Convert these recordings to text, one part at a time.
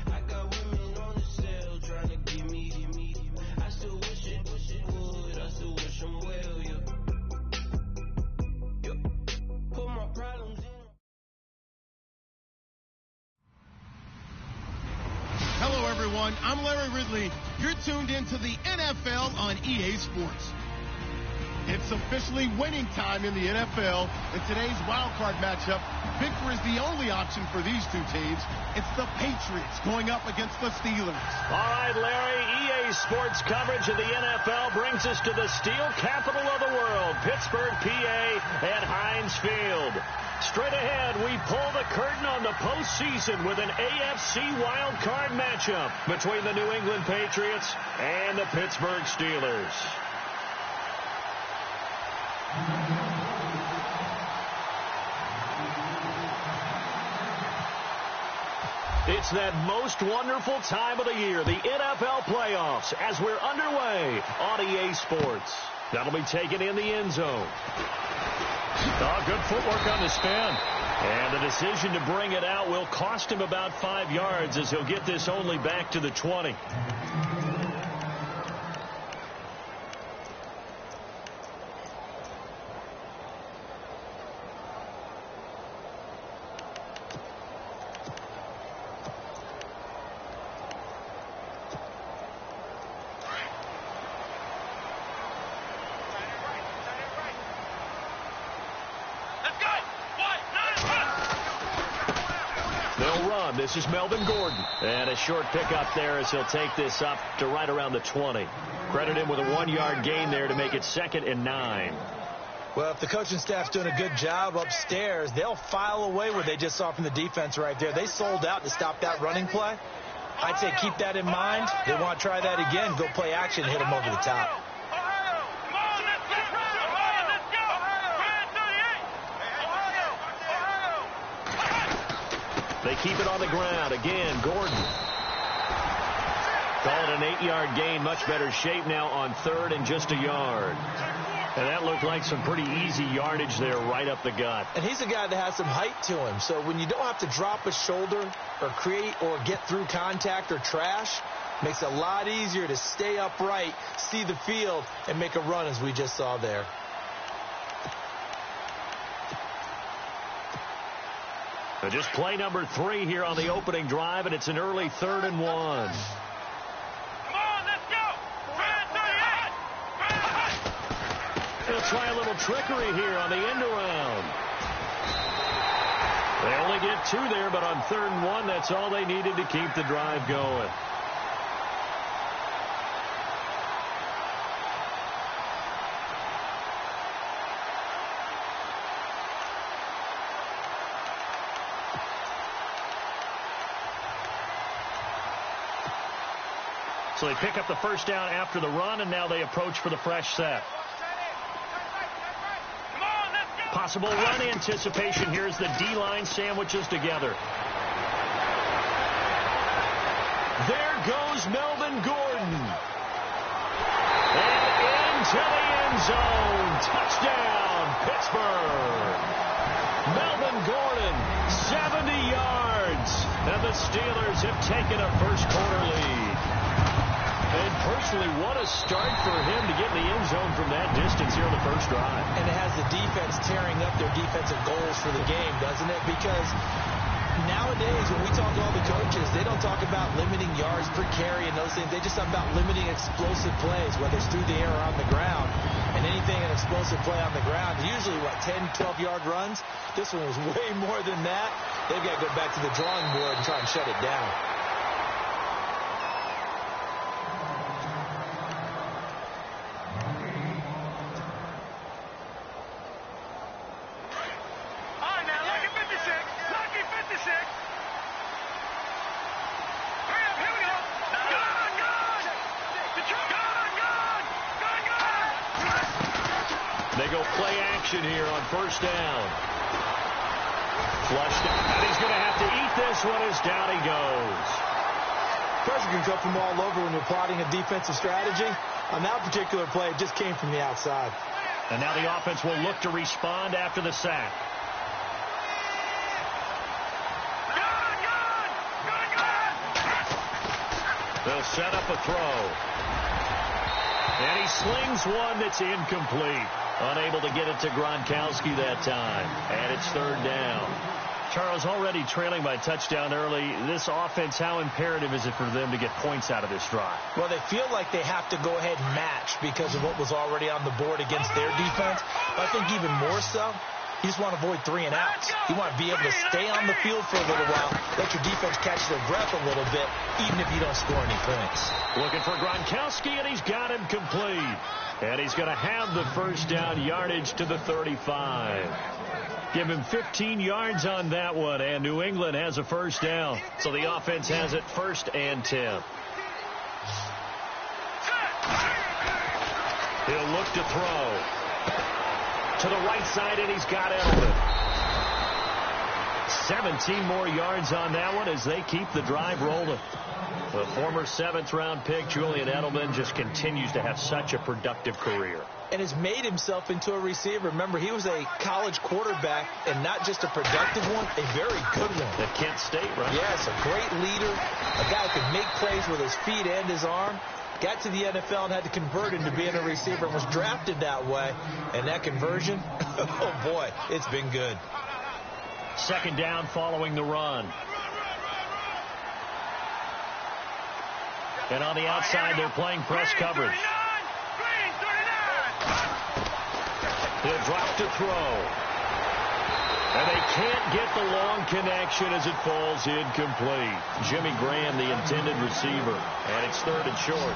I got women on the cell trying to give me. I still wish it would. I still wish them well, yeah. Put my problems in. Hello, everyone. I'm Larry Ridley. You're tuned into the NFL on EA Sports. It's officially winning time in the NFL. In today's Wildcard matchup, victory is the only option for these two teams. It's the Patriots going up against the Steelers. All right, Larry, EA Sports coverage of the NFL brings us to the steel capital of the world, Pittsburgh, PA, at Heinz Field. Straight ahead, we pull the curtain on the postseason with an AFC Wildcard matchup between the New England Patriots and the Pittsburgh Steelers. It's that most wonderful time of the year, the NFL playoffs, as we're underway on EA Sports. That'll be taken in the end zone. Oh, good footwork on the spin. And the decision to bring it out will cost him about 5 yards as he'll get this only back to the 20. This is Melvin Gordon. And a short pickup there as he'll take this up to right around the 20. Credit him with a 1-yard gain there to make it 2nd and 9. Well, if the coaching staff's doing a good job upstairs, they'll file away what they just saw from the defense right there. They sold out to stop that running play. I'd say keep that in mind. They want to try that again, go play action, hit them over the top. They keep it on the ground. Again, Gordon. Call it an 8-yard gain. Much better shape now on 3rd and just a yard. And that looked like some pretty easy yardage there right up the gut. And he's a guy that has some height to him. So when you don't have to drop a shoulder or create or get through contact or trash, makes it a lot easier to stay upright, see the field, and make a run as we just saw there. Just play number 3 here on the opening drive, and it's an early 3rd and 1. Come on, let's go! They'll try a little trickery here on the end around. They only get 2 there, but on 3rd and 1, that's all they needed to keep the drive going. So they pick up the first down after the run, and now they approach for the fresh set. Possible run anticipation here as the D-line sandwiches together. There goes Melvin Gordon. And into the end zone. Touchdown, Pittsburgh. Melvin Gordon, 70 yards. And the Steelers have taken a first-quarter lead. And personally, what a start for him to get in the end zone from that distance here on the first drive. And it has the defense tearing up their defensive goals for the game, doesn't it? Because nowadays, when we talk to all the coaches, they don't talk about limiting yards per carry and those things. They just talk about limiting explosive plays, whether it's through the air or on the ground. And anything an explosive play on the ground, usually, 10, 12-yard runs? This one was way more than that. They've got to go back to the drawing board and try and shut it down. They go play action here on first down. Flushed it, and he's going to have to eat this one as down he goes. Pressure can come from all over when you're plotting a defensive strategy. On that particular play, it just came from the outside. And now the offense will look to respond after the sack. He'll set up a throw. And he slings one that's incomplete. Unable to get it to Gronkowski that time. And it's third down. Charles, already trailing by touchdown early. This offense, how imperative is it for them to get points out of this drive? Well, they feel like they have to go ahead and match because of what was already on the board against their defense. But I think even more so, you just want to avoid 3 and outs. You want to be able to stay on the field for a little while, let your defense catch their breath a little bit, even if you don't score any points. Looking for Gronkowski, and he's got him complete. And he's going to have the first down yardage to the 35. Give him 15 yards on that one, and New England has a first down. So the offense has it 1st and 10. He'll look to throw. To the right side, and he's got Edelman. 17 more yards on that one as they keep the drive rolling. The former 7th-round pick, Julian Edelman, just continues to have such a productive career. And has made himself into a receiver. Remember, he was a college quarterback, and not just a productive one, a very good one. At Kent State, right? Yes, a great leader, a guy who could make plays with his feet and his arm. Got to the NFL and had to convert into being a receiver and was drafted that way. And that conversion, oh boy, it's been good. 2nd down following the run. And on the outside, they're playing press coverage. He'll drop to throw. And they can't get the long connection as it falls incomplete. Jimmy Graham, the intended receiver. And it's 3rd and short.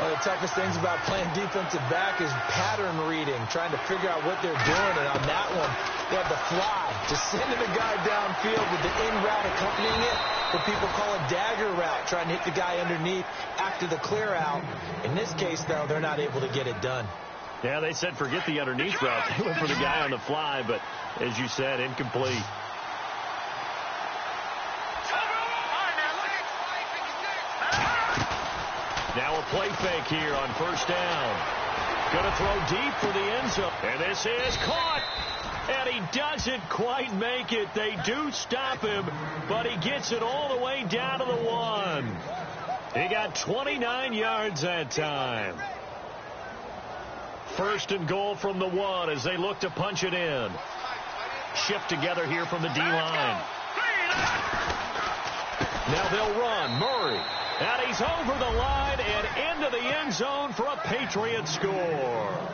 One of the toughest things about playing defensive back is pattern reading, trying to figure out what they're doing. And on that one, they have the fly, just sending the guy downfield with the in route accompanying it, what people call a dagger route, trying to hit the guy underneath after the clear out. In this case, though, they're not able to get it done. Yeah, they said forget the underneath route. They went for the guy on the fly, but as you said, incomplete. Now a play fake here on 1st down. Going to throw deep for the end zone. And this is caught. And he doesn't quite make it. They do stop him, but he gets it all the way down to the 1. He got 29 yards that time. 1st and goal from the 1 as they look to punch it in. Shift together here from the D-line. Now they'll run. Murray. And he's over the line and into the end zone for a Patriot score.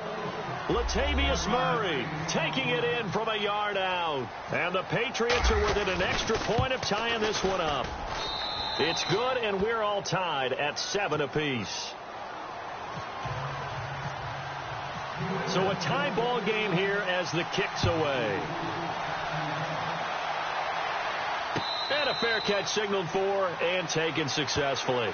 Latavius Murray taking it in from a yard out. And the Patriots are within an extra point of tying this one up. It's good, and we're all tied at 7 apiece. So a tie ball game here as the kick's away. And a fair catch signaled for and taken successfully.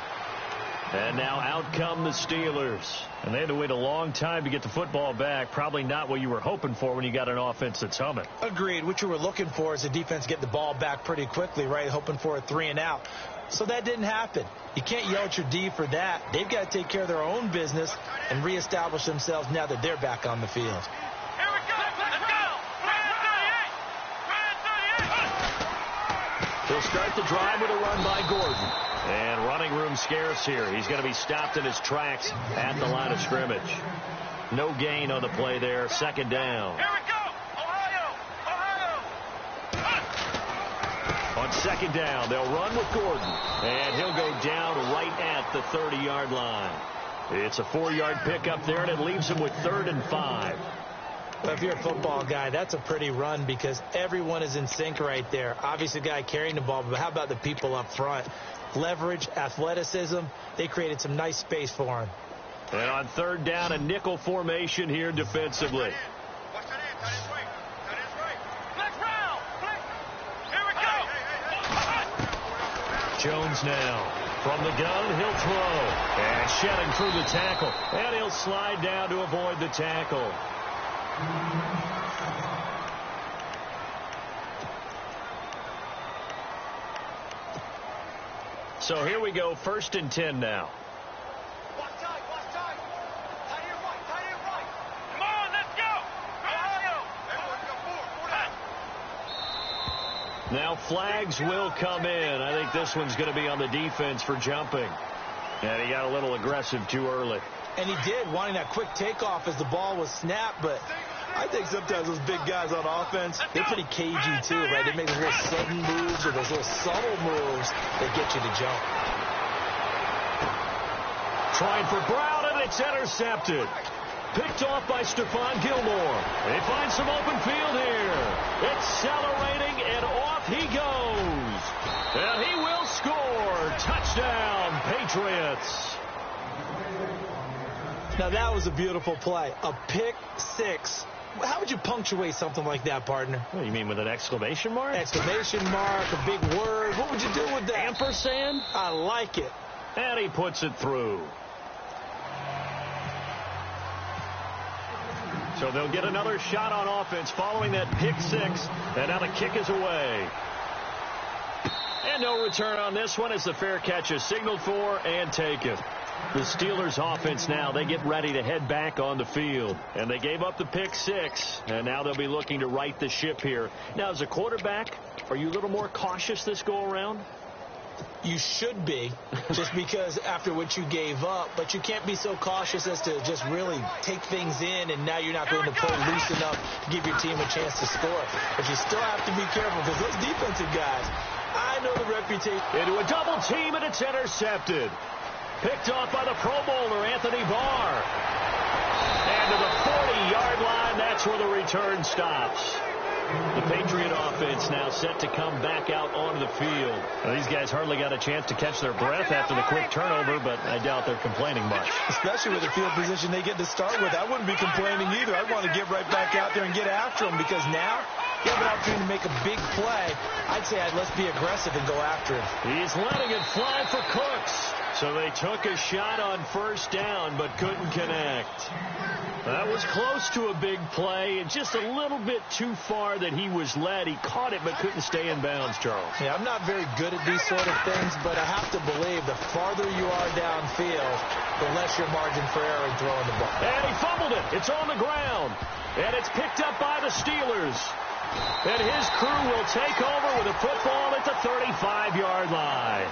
And now out come the Steelers. And they had to wait a long time to get the football back. Probably not what you were hoping for when you got an offense that's humming. Agreed. What you were looking for is the defense get the ball back pretty quickly, right? Hoping for a 3 and out. So that didn't happen. You can't yell at your D for that. They've got to take care of their own business and reestablish themselves now that they're back on the field. Here we go. Let's go. He'll start the drive with a run by Gordon. And running room scarce here. He's going to be stopped in his tracks at the line of scrimmage. No gain on the play there. 2nd down. Here we go. On 2nd down, they'll run with Gordon. And he'll go down right at the 30-yard line. It's a 4-yard pickup there, and it leaves him with 3rd and 5. Well, if you're a football guy, that's a pretty run because everyone is in sync right there. Obviously, the guy carrying the ball, but how about the people up front? Leverage, athleticism, they created some nice space for him. And on 3rd down, a nickel formation here defensively. Jones now from the gun, he'll throw. And shedding through the tackle. And he'll slide down to avoid the tackle. So here we go, 1st and 10 now. Come on, let's go. Now flags will come in. I think this one's going to be on the defense for jumping. And he got a little aggressive too early. And he did, wanting that quick takeoff as the ball was snapped. But I think sometimes those big guys on offense, they're pretty cagey too, right? They make those little sudden moves or those little subtle moves that get you to jump. Trying for Brown, and it's intercepted. Picked off by Stephon Gilmore. They find some open field here. Accelerating, and off he goes. And he will score. Touchdown, Patriots. Now, that was a beautiful play. A pick six. How would you punctuate something like that, partner? What do you mean, with an exclamation mark? Exclamation mark, a big word. What would you do with that? Ampersand? I like it. And he puts it through. So they'll get another shot on offense following that pick six. And now the kick is away. And no return on this one as the fair catch is signaled for and taken. The Steelers offense now, they get ready to head back on the field. And they gave up the pick six, and now they'll be looking to right the ship here. Now, as a quarterback, are you a little more cautious this go-around? You should be, just because after what you gave up. But you can't be so cautious as to just really take things in, and now you're not going to play loose enough to give your team a chance to score. But you still have to be careful, because those defensive guys, I know the reputation. Into a double team, and it's intercepted. Picked off by the Pro Bowler, Anthony Barr. And to the 40-yard line, that's where the return stops. The Patriot offense now set to come back out onto the field. Well, these guys hardly got a chance to catch their breath after the quick turnover, but I doubt they're complaining much. Especially with the field position they get to start with. I wouldn't be complaining either. I'd want to get right back out there and get after them, because now you have an opportunity to make a big play. I'd say let's be aggressive and go after it. He's letting it fly for Cooks. So they took a shot on first down, but couldn't connect. That was close to a big play, and just a little bit too far that he was led. He caught it, but couldn't stay in bounds, Charles. Yeah, I'm not very good at these sort of things, but I have to believe the farther you are downfield, the less your margin for error in throwing the ball. And he fumbled it. It's on the ground. And it's picked up by the Steelers. And his crew will take over with a football at the 35-yard line.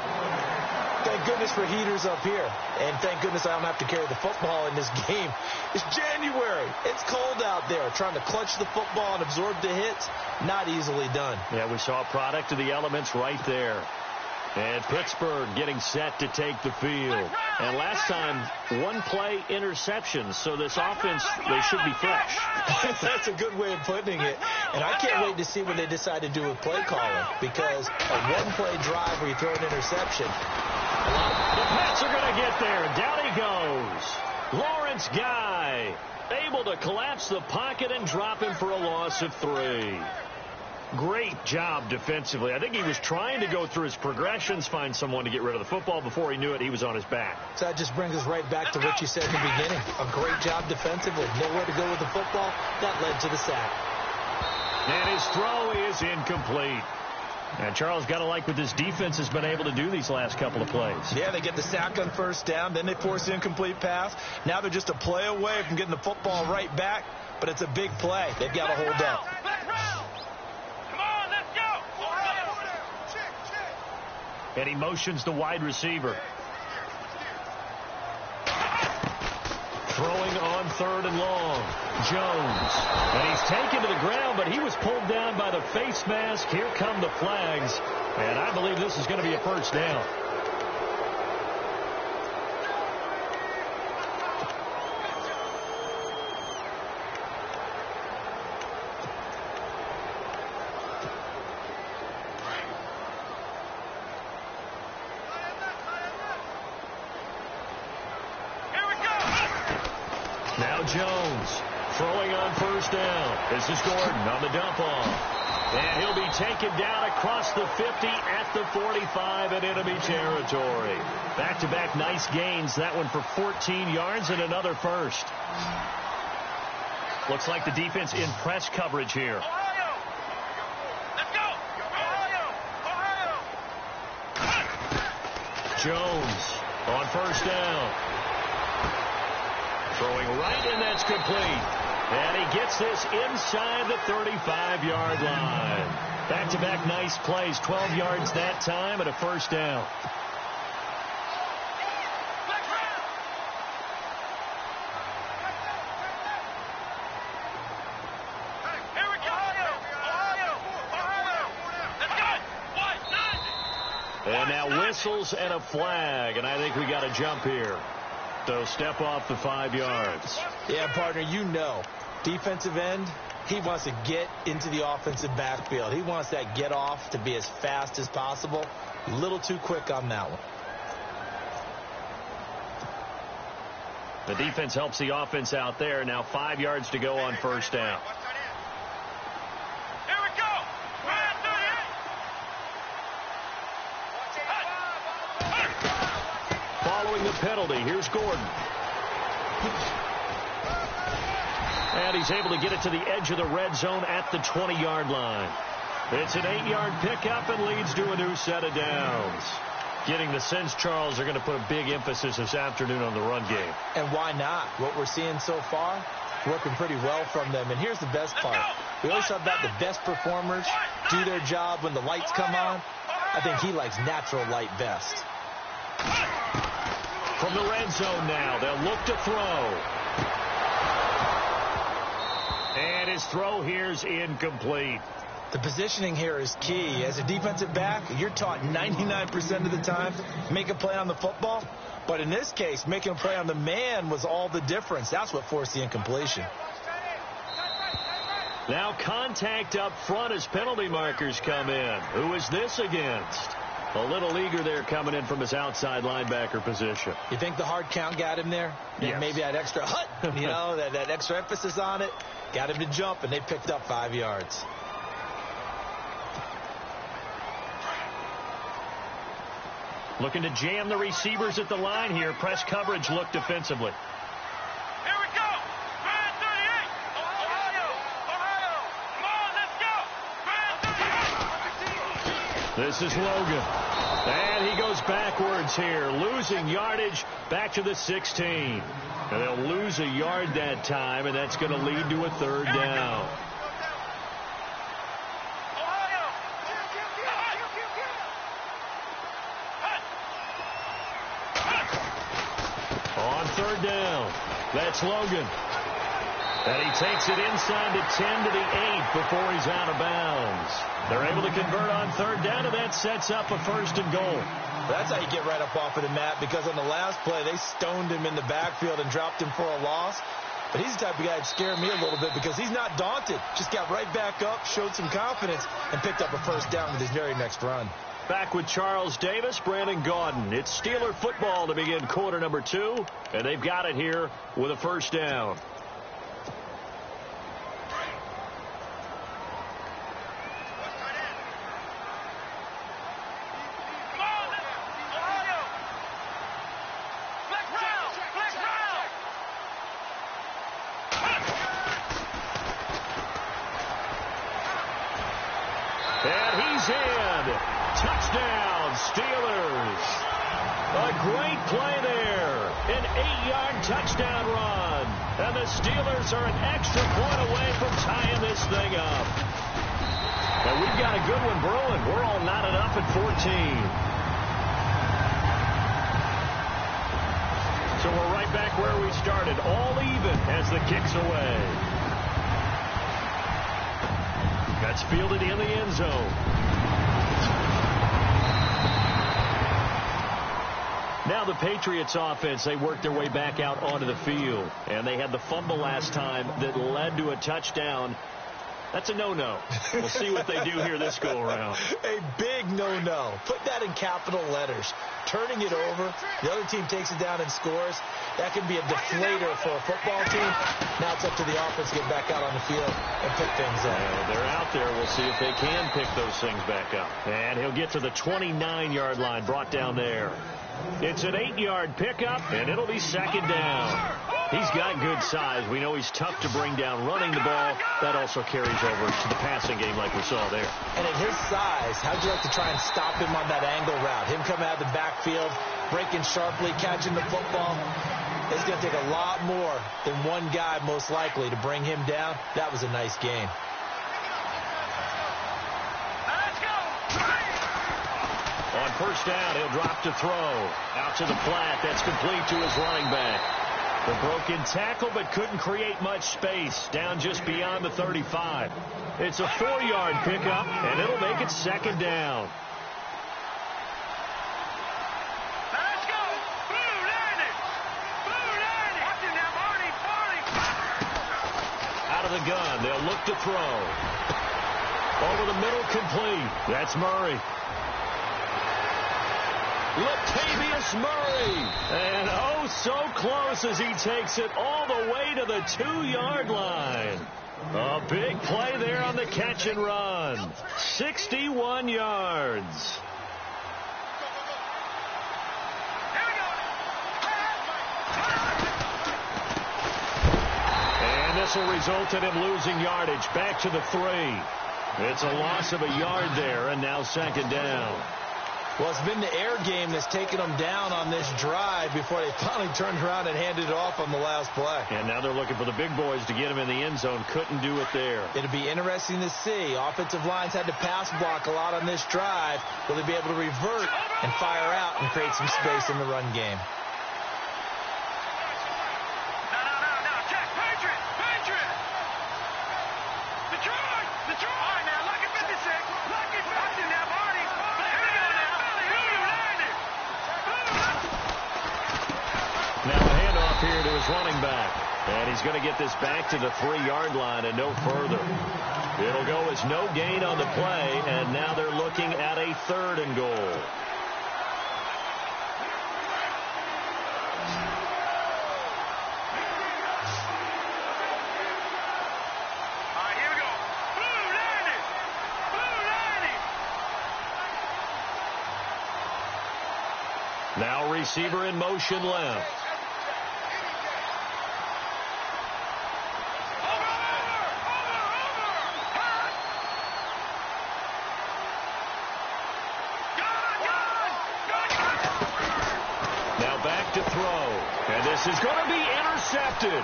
Thank goodness for heaters up here. And thank goodness I don't have to carry the football in this game. It's January. It's cold out there. Trying to clutch the football and absorb the hits, not easily done. Yeah, we saw a product of the elements right there. And Pittsburgh getting set to take the field. And last time, one play interceptions. So this offense, they should be fresh. That's a good way of putting it. And I can't wait to see what they decide to do with play calling. Because a one-play drive where you throw an interception. The Pats are going to get there. Down he goes. Lawrence Guy able to collapse the pocket and drop him for a loss of 3. Great job defensively. I think he was trying to go through his progressions, find someone to get rid of the football. Before he knew it, he was on his back. So that just brings us right back to what you said in the beginning. A great job defensively. Nowhere to go with the football. That led to the sack. And his throw is incomplete. And Charles, got to like what this defense has been able to do these last couple of plays. Yeah, they get the sack on first down. Then they force the incomplete pass. Now they're just a play away from getting the football right back. But it's a big play. They've got to hold up. And he motions the wide receiver. Throwing on third and long. Jones. And he's taken to the ground, but he was pulled down by the face mask. Here come the flags. And I believe this is going to be a first down. Jones throwing on first down. This is Gordon on the dump off. And he'll be taken down across the 50 at the 45 in enemy territory. Back-to-back nice gains. That one for 14 yards and another first. Looks like the defense in press coverage here. Ohio! Let's go! Ohio! Jones on first down. Throwing right, and that's complete. And he gets this inside the 35-yard line. Back-to-back nice plays. 12 yards that time and a first down. And now whistles and a flag, and I think we got a jump here. So step off the 5 yards. Yeah, partner, you know, defensive end, he wants to get into the offensive backfield. He wants that get off to be as fast as possible. A little too quick on that one. The defense helps the offense out there. Now 5 yards to go on first down. Here we go. Man 38. Following the penalty, here's Gordon. And he's able to get it to the edge of the red zone at the 20-yard line. It's an 8-yard pickup and leads to a new set of downs. Getting the sense, Charles, they're going to put a big emphasis this afternoon on the run game. And why not? What we're seeing so far, working pretty well from them. And here's the best part. We always talk about the best performers do their job when the lights come on. I think he likes natural light best. From the red zone now, they'll look to throw. And his throw here's incomplete. The positioning here is key. As a defensive back, you're taught 99% of the time, make a play on the football. But in this case, making a play on the man was all the difference. That's what forced the incompletion. Now contact up front as penalty markers come in. Who is this against? A little eager there coming in from his outside linebacker position. You think the hard count got him there? Yes. Maybe that extra hut, you know, that extra emphasis on it, got him to jump, and they picked up 5 yards. Looking to jam the receivers at the line here. Press coverage look defensively. Here we go. Man 38. Ohio. Come on, let's go. Man 38. This is Logan. And he goes backwards here, losing yardage back to the 16. And they'll lose a yard that time, and that's going to lead to a third down. On third down, that's Logan. And he takes it inside the 10 to the 8 before he's out of bounds. They're able to convert on third down, and that sets up a 1st and goal. That's how you get right up off of the mat, because on the last play, they stoned him in the backfield and dropped him for a loss. But he's the type of guy that scared me a little bit because he's not daunted. Just got right back up, showed some confidence, and picked up a 1st down with his very next run. Back with Charles Davis, Brandon Gaudin. It's Steeler football to begin quarter number 2, and they've got it here with a 1st down. And he's in. Touchdown, Steelers. A great play there. An 8-yard touchdown run. And the Steelers are an extra point away from tying this thing up. And we've got a good one brewing. We're all knotted up at 14. So we're right back where we started. All even as the kick's away. That's fielded in the end zone. Now the Patriots offense, they worked their way back out onto the field. And they had the fumble last time that led to a touchdown. That's a no-no. We'll see what they do here this go-around. A big no-no. Put that in capital letters. Turning it over, the other team takes it down and scores. That can be a deflator for a football team. Now it's up to the offense to get back out on the field and pick things up. They're out there. We'll see if they can pick those things back up. And he'll get to the 29-yard line, brought down there. It's an 8-yard pickup, and it'll be 2nd down. He's got good size. We know he's tough to bring down running the ball. That also carries over to the passing game like we saw there. And at his size, how'd you like to try and stop him on that angle route? Him coming out of the backfield, breaking sharply, catching the football. It's going to take a lot more than one guy, most likely, to bring him down. That was a nice game. On 1st down, he'll drop to throw. Out to the flat. That's complete to his running back. The broken tackle, but couldn't create much space. Down just beyond the 35. It's a 4-yard pickup, and it'll make it 2nd down. the gun. They'll look to throw. Over the middle, complete. That's Murray. Latavius Murray. And oh, so close as he takes it all the way to the 2-yard line. A big play there on the catch and run. 61 yards. And this will result in him losing yardage. Back to the 3. It's a loss of a yard there, and now second down. Well, it's been the air game that's taken them down on this drive before they finally turned around and handed it off on the last play. And now they're looking for the big boys to get him in the end zone. Couldn't do it there. It'll be interesting to see. Offensive lines had to pass block a lot on this drive. Will they be able to revert and fire out and create some space in the run game? No, check. Patriot. Detroit. All right, now, lucky 56. Lucky 56 now, Barney. Now a handoff here to his running back. And he's going to get this back to the 3-yard line and no further. It'll go as no gain on the play, and now they're looking at a 3rd and goal. All right, here we go. Blue 90. Now receiver in motion left. To throw. And this is going to be intercepted.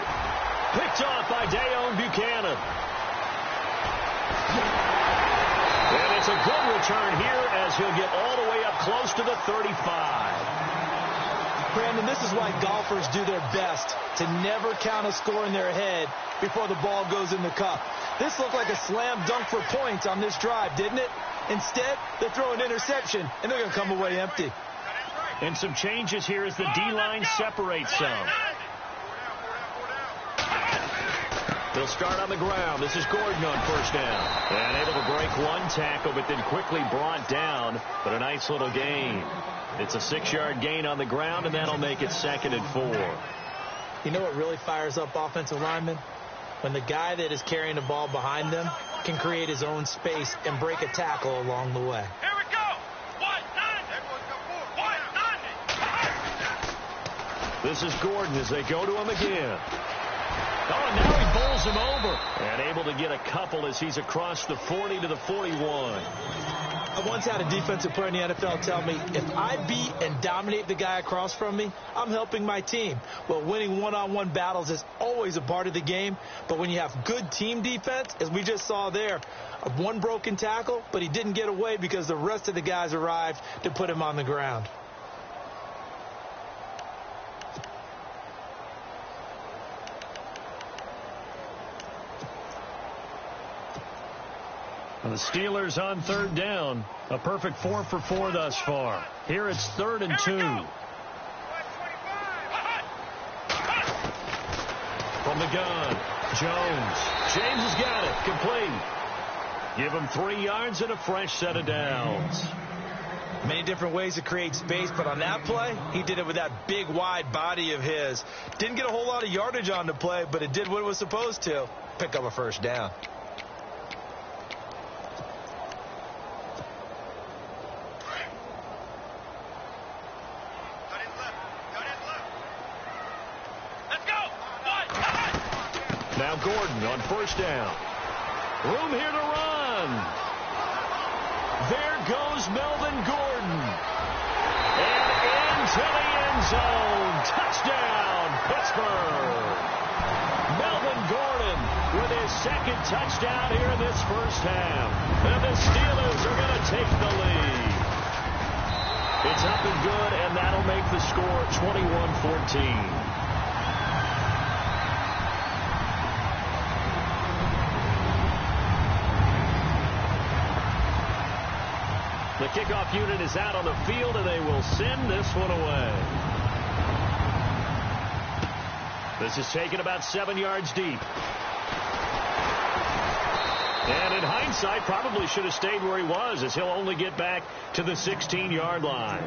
Picked off by Dayon Buchanan. And it's a good return here as he'll get all the way up close to the 35. Brandon, this is why golfers do their best to never count a score in their head before the ball goes in the cup. This looked like a slam dunk for points on this drive, didn't it? Instead, they throw an interception, and they're going to come away empty. And some changes here as the D-line separates some. They'll start on the ground. This is Gordon on first down. And able to break one tackle, but then quickly brought down. But a nice little gain. It's a 6-yard gain on the ground, and that'll make it 2nd and 4. You know what really fires up offensive linemen? When the guy that is carrying the ball behind them can create his own space and break a tackle along the way. Here we go. 190. This is Gordon as they go to him again. Oh, and now he bowls him over. And able to get a couple as he's across the 40 to the 41. I once had a defensive player in the NFL tell me, if I beat and dominate the guy across from me, I'm helping my team. Well, winning one-on-one battles is always a part of the game, but when you have good team defense, as we just saw there, one broken tackle, but he didn't get away because the rest of the guys arrived to put him on the ground. And the Steelers on third down. A perfect 4 for 4 thus far. Here it's 3rd and 2. From the gun, Jones. James has got it. Complete. Give him 3 yards and a fresh set of downs. Many different ways to create space, but on that play, he did it with that big, wide body of his. Didn't get a whole lot of yardage on the play, but it did what it was supposed to. Pick up a first down. Now Gordon on first down. Room here to run. There goes Melvin Gordon. And into the end zone. Touchdown, Pittsburgh. Melvin Gordon with his 2nd touchdown here in this first half. And the Steelers are going to take the lead. It's up and good, and that'll make the score 21-14. The kickoff unit is out on the field, and they will send this one away. This is taken about 7 yards deep. And in hindsight, probably should have stayed where he was, as he'll only get back to the 16-yard line.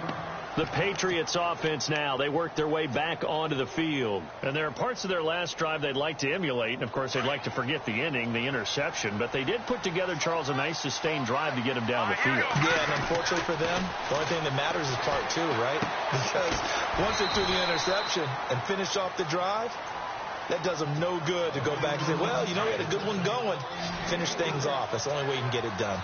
The Patriots offense now, they work their way back onto the field. And there are parts of their last drive they'd like to emulate. And, of course, they'd like to forget the inning, the interception. But they did put together, Charles, a nice sustained drive to get him down the field. Yeah, and unfortunately for them, the only thing that matters is part two, right? Because once they threw the interception and finished off the drive, that does them no good to go back and say, well, you know, we had a good one going. Finish things off. That's the only way you can get it done.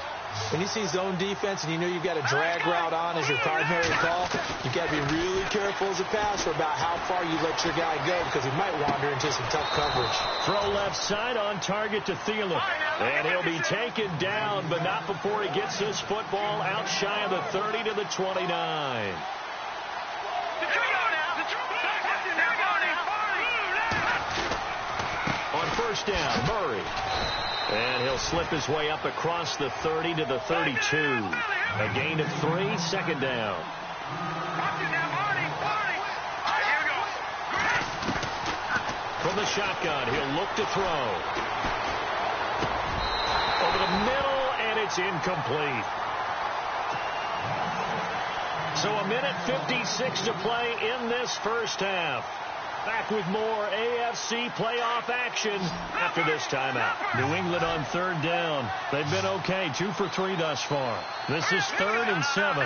When you see zone defense and you know you've got a drag route on as your primary call, you've got to be really careful as a passer about how far you let your guy go because he might wander into some tough coverage. Throw left side on target to Thielen. And he'll be taken down, but not before he gets his football out shy of the 30 to the 29. On first down, Murray. And he'll slip his way up across the 30 to the 32. A gain of 3, second down. From the shotgun, he'll look to throw. Over the middle, and it's incomplete. So a minute 56 to play in this first half. Back with more AFC playoff action after this timeout. New England on third down. They've been okay, 2 for 3 thus far. This is 3rd and 7.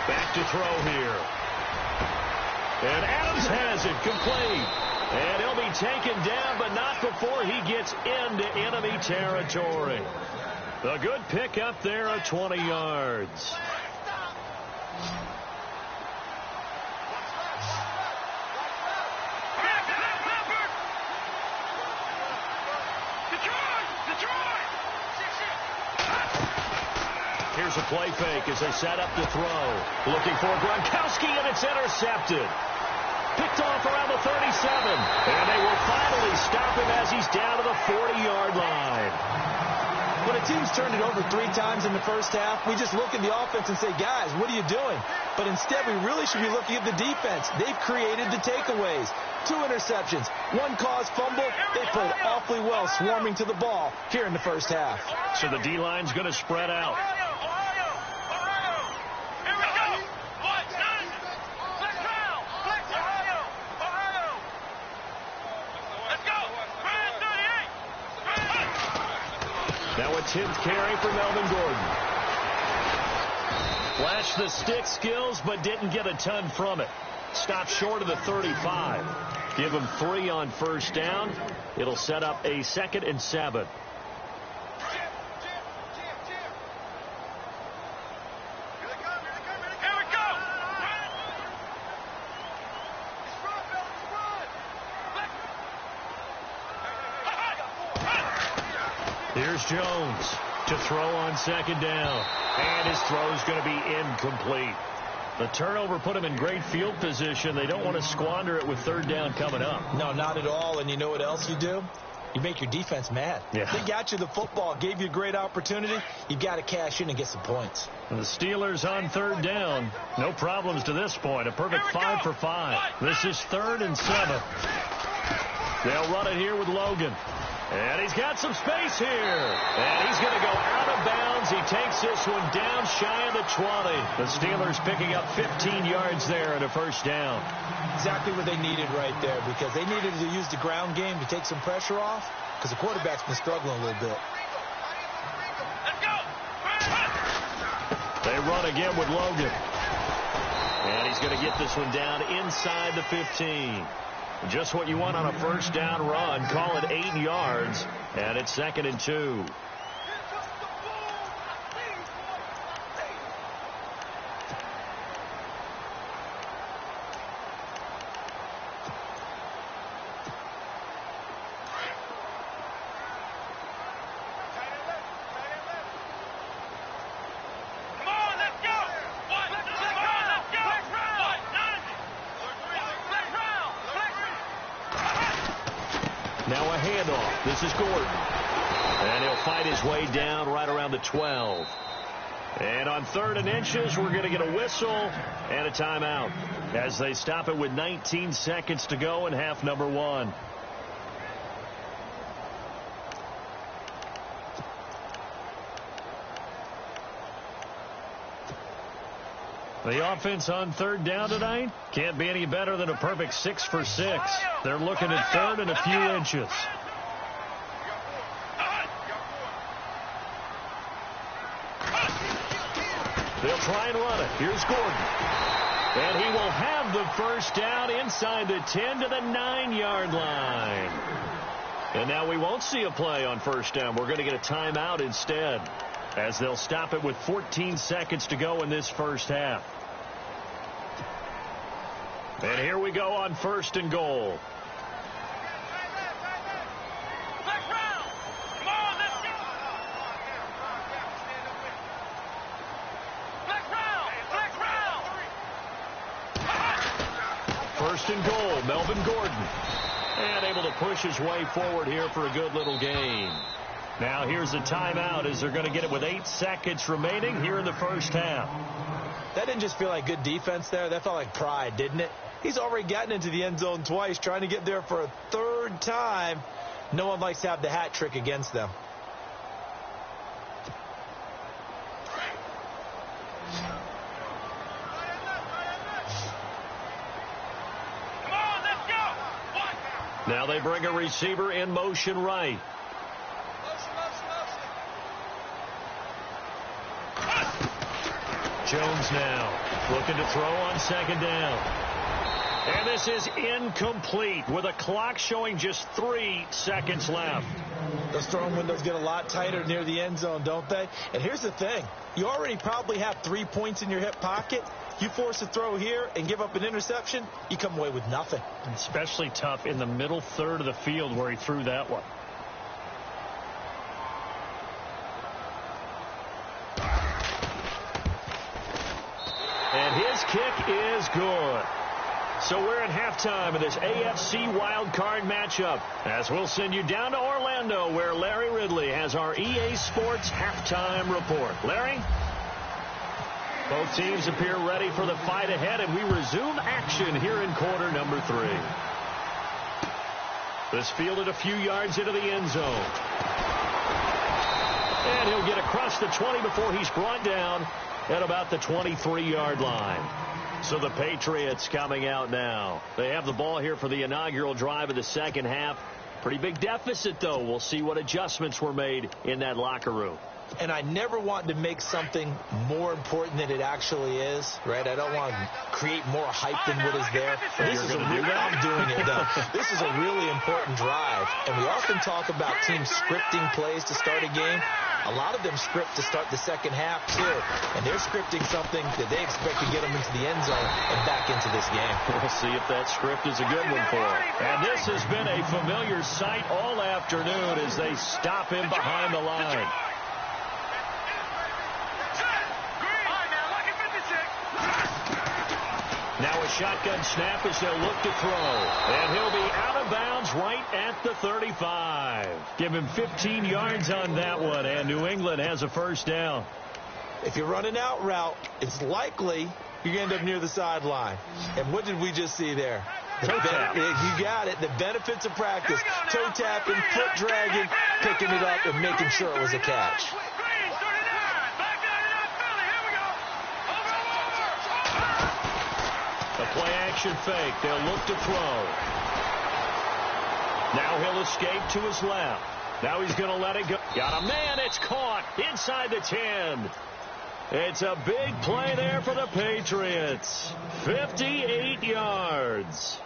Back to throw here. And Adams has it complete. And he'll be taken down, but not before he gets into enemy territory. A good pickup there of 20 yards. Here's a play fake as they set up to throw. Looking for Gronkowski, and it's intercepted. Picked off around the 37. And they will finally stop him as he's down to the 40-yard line. When a team's turned it over 3 times in the first half, we just look at the offense and say, guys, what are you doing? But instead, we really should be looking at the defense. They've created the takeaways. 2 interceptions, 1 caused fumble. They played awfully well swarming to the ball here in the first half. So the D-line's going to spread out. Now a 10th carry for Melvin Gordon. Flashed the stick skills, but didn't get a ton from it. Stopped short of the 35. Give him 3 on first down. It'll set up a 2nd and 7. Here's Jones to throw on 2nd down. And his throw's going to be incomplete. The turnover put him in great field position. They don't want to squander it with 3rd down coming up. No, not at all. And you know what else you do? You make your defense mad. Yeah. They got you the football, gave you a great opportunity. You got to cash in and get some points. And the Steelers on 3rd down. No problems to this point. A perfect 5 for 5. This is 3rd and 7. They'll run it here with Logan. And he's got some space here. And he's going to go out of bounds. He takes this one down shy of the 20. The Steelers picking up 15 yards there at a first down. Exactly what they needed right there, because they needed to use the ground game to take some pressure off, because the quarterback's been struggling a little bit. They run again with Logan. And he's going to get this one down inside the 15. Just what you want on a first down run. Call it 8 yards. And it's 2nd and 2. Now a handoff. This is Gordon. And he'll fight his way down right around the 12. And on 3rd and inches, we're going to get a whistle and a timeout. as they stop it with 19 seconds to go in half number 1. The offense on third down tonight can't be any better than a perfect 6 for 6. They're looking at third and a few inches. They'll try and run it. Here's Gordon. And he will have the first down inside the 10 to the 9-yard line. And now we won't see a play on first down. We're going to get a timeout instead, as they'll stop it with 14 seconds to go in this first half. And here we go on first and goal. First and goal, Melvin Gordon. And able to push his way forward here for a good little gain. Now here's a timeout as they're going to get it with 8 seconds remaining here in the first half. That didn't just feel like good defense there. That felt like pride, didn't it? He's already gotten into the end zone twice, trying to get there for a third time. No one likes to have the hat trick against them. Now they bring a receiver in motion right. Jones now looking to throw on second down. And this is incomplete with a clock showing just 3 seconds left. Those throwing windows get a lot tighter near the end zone, don't they? And here's the thing. You already probably have 3 points in your hip pocket. You force a throw here and give up an interception, you come away with nothing. Especially tough in the middle third of the field where he threw that one. And his kick is good. So we're at halftime of this AFC Wildcard matchup, as we'll send you down to Orlando, where Larry Ridley has our EA Sports halftime report. Larry? Both teams appear ready for the fight ahead, and we resume action here in quarter number 3. This fielded a few yards into the end zone. And he'll get across the 20 before he's brought down at about the 23-yard line. So the Patriots coming out now. They have the ball here for the inaugural drive of the second half. Pretty big deficit, though. We'll see what adjustments were made in that locker room. And I never want to make something more important than it actually is, right? I don't want to create more hype than what is there. This is I'm doing it, though. This is a really important drive. And we often talk about teams scripting plays to start a game. A lot of them script to start the second half, too. And they're scripting something that they expect to get them into the end zone and back into this game. We'll see if that script is a good one for them. And this has been a familiar sight all afternoon as they stop him behind the line. Now a shotgun snap as they'll look to throw. And he'll be out of bounds right at the 35. Give him 15 yards on that one, and New England has a first down. If you run an out route, it's likely you're going to end up near the sideline. And what did we just see there? Toe tap. You got it. The benefits of practice. Toe tapping, foot dragging, picking it up, and making sure it was a catch. A play-action fake. They'll look to throw. Now he'll escape to his left. Now he's going to let it go. Got a man. It's caught inside the 10. It's a big play there for the Patriots. 58 yards.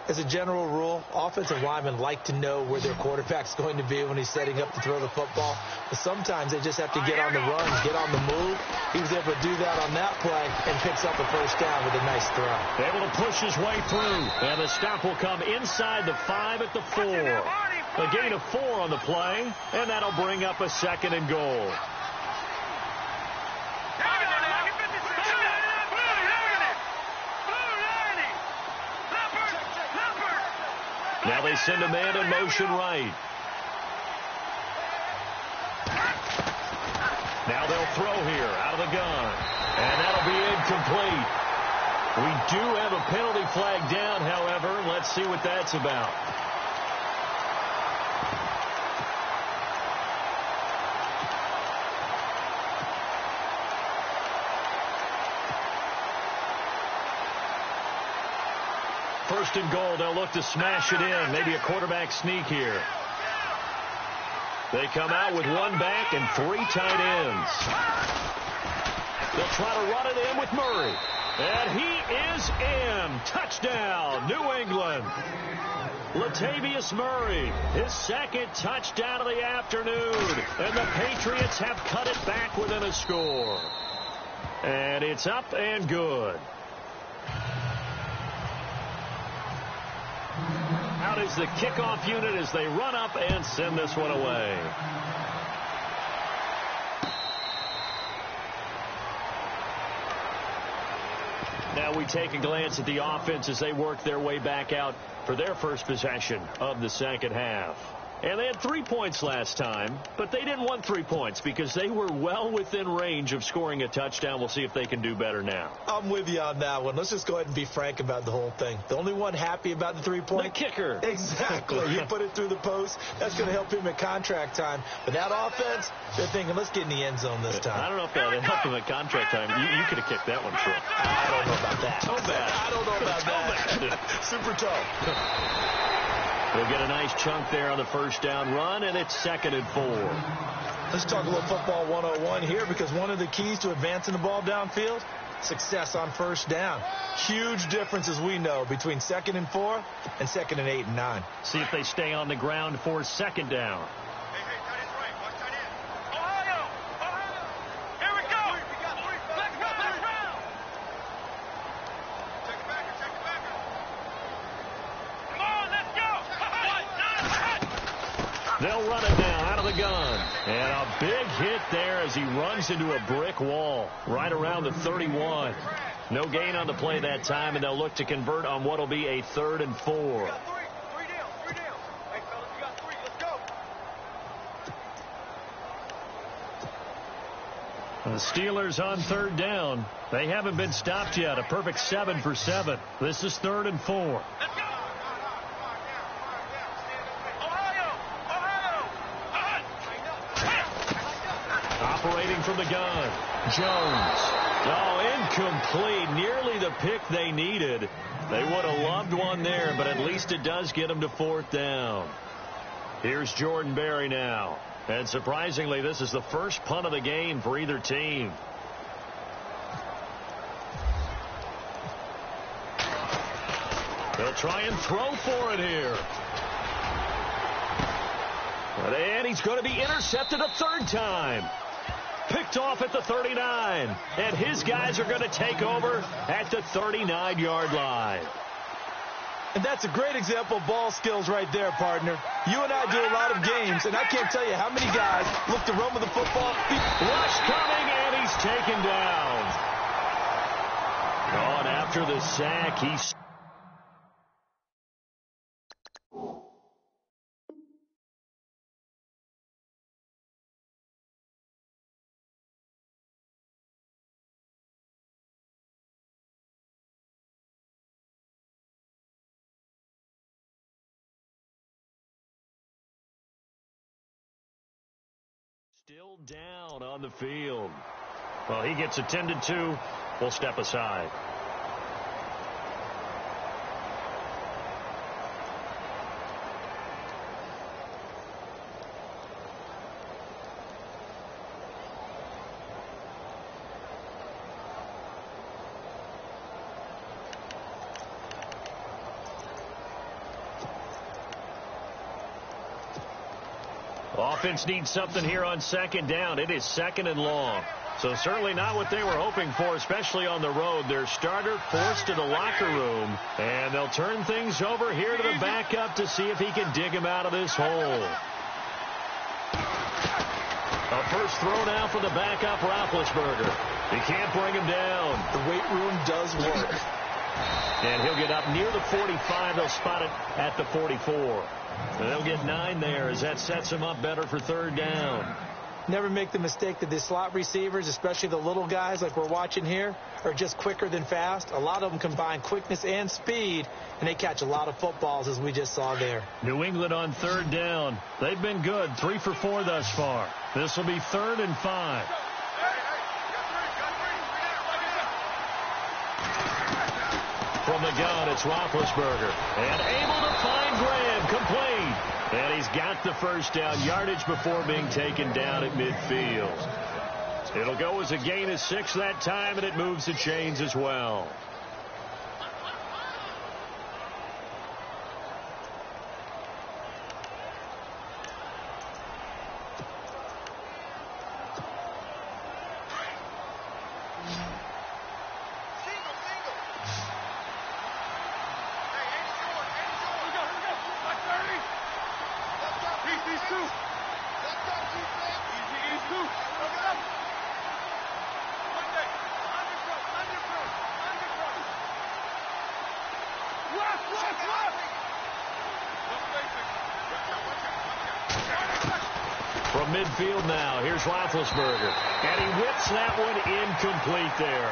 As a general rule, offensive linemen like to know where their quarterback's going to be when he's setting up to throw the football. But sometimes they just have to get on the run, get on the move. He was able to do that on that play and picks up a first down with a nice throw. Able to push his way through. And the stop will come inside the 5 at the 4. A gain of 4 on the play, and that'll bring up a second and goal. Now they send a man in motion right. Now they'll throw here out of the gun. And that'll be incomplete. We do have a penalty flag down, however. Let's see what that's about. First and goal, they'll look to smash it in. Maybe a quarterback sneak here. They come out with one back and 3 tight ends. They'll try to run it in with Murray. And he is in. Touchdown, New England. Latavius Murray, his second touchdown of the afternoon. And the Patriots have cut it back within a score. And it's up and good. Out is the kickoff unit as they run up and send this one away. Now we take a glance at the offense as they work their way back out for their first possession of the second half. And they had 3 points last time, but they didn't want 3 points because they were well within range of scoring a touchdown. We'll see if they can do better now. I'm with you on that one. Let's just go ahead and be frank about the whole thing. The only one happy about the 3-point? The kicker. Exactly. You put it through the post. That's going to help him at contract time. But that offense, they're thinking, let's get in the end zone this time. I don't know if that helped him at contract time. You could have kicked that one short. I don't know about that. Toe bad. I don't know about that. Super toe. We'll get a nice chunk there on the first down run, and it's 2nd and 4. Let's talk a little football 101 here, because one of the keys to advancing the ball downfield, success on first down. Huge difference, as we know, between 2nd and 4 and 2nd and 8 and 9. See if they stay on the ground for 2nd down. They'll run it now out of the gun. And a big hit there as he runs into a brick wall right around the 31. No gain on the play that time, and they'll look to convert on what will be a 3rd and 4. Three down. Hey, fellas, you got 3. Let's go. The Steelers on 3rd down. They haven't been stopped yet. A perfect 7 for 7. This is 3rd and 4. Let's go. Operating from the gun, Jones. Oh, incomplete. Nearly the pick they needed. They would have loved one there, but at least it does get them to 4th down. Here's Jordan Berry now. And surprisingly, this is the first punt of the game for either team. They'll try and throw for it here. And he's going to be intercepted a 3rd time. Picked off at the 39. And his guys are going to take over at the 39-yard line. And that's a great example of ball skills right there, partner. You and I do a lot of games, and I can't tell you how many guys look to run with the football. Rush coming, and he's taken down. Oh, and after the sack, he's... Still down on the field. Well, he gets attended to. We'll step aside. Offense needs something here on 2nd down. It is 2nd and long. So certainly not what they were hoping for, especially on the road. Their starter forced to the locker room, and they'll turn things over here to the backup to see if he can dig him out of this hole. A first throw now for the backup, Roethlisberger. He can't bring him down. The weight room does work. And he'll get up near the 45. They'll spot it at the 44. And they'll get 9 there as that sets him up better for 3rd down. Never make the mistake that the slot receivers, especially the little guys like we're watching here, are just quicker than fast. A lot of them combine quickness and speed, and they catch a lot of footballs, as we just saw there. New England on third down. They've been good, 3 for 4 thus far. This will be 3rd and 5. From the gun, it's Roethlisberger. And able to find Graham, complete. And he's got the first down, yardage before being taken down at midfield. It'll go as a gain of 6 that time, and it moves the chains as well. From midfield now, here's Roethlisberger. And he whips that one incomplete there.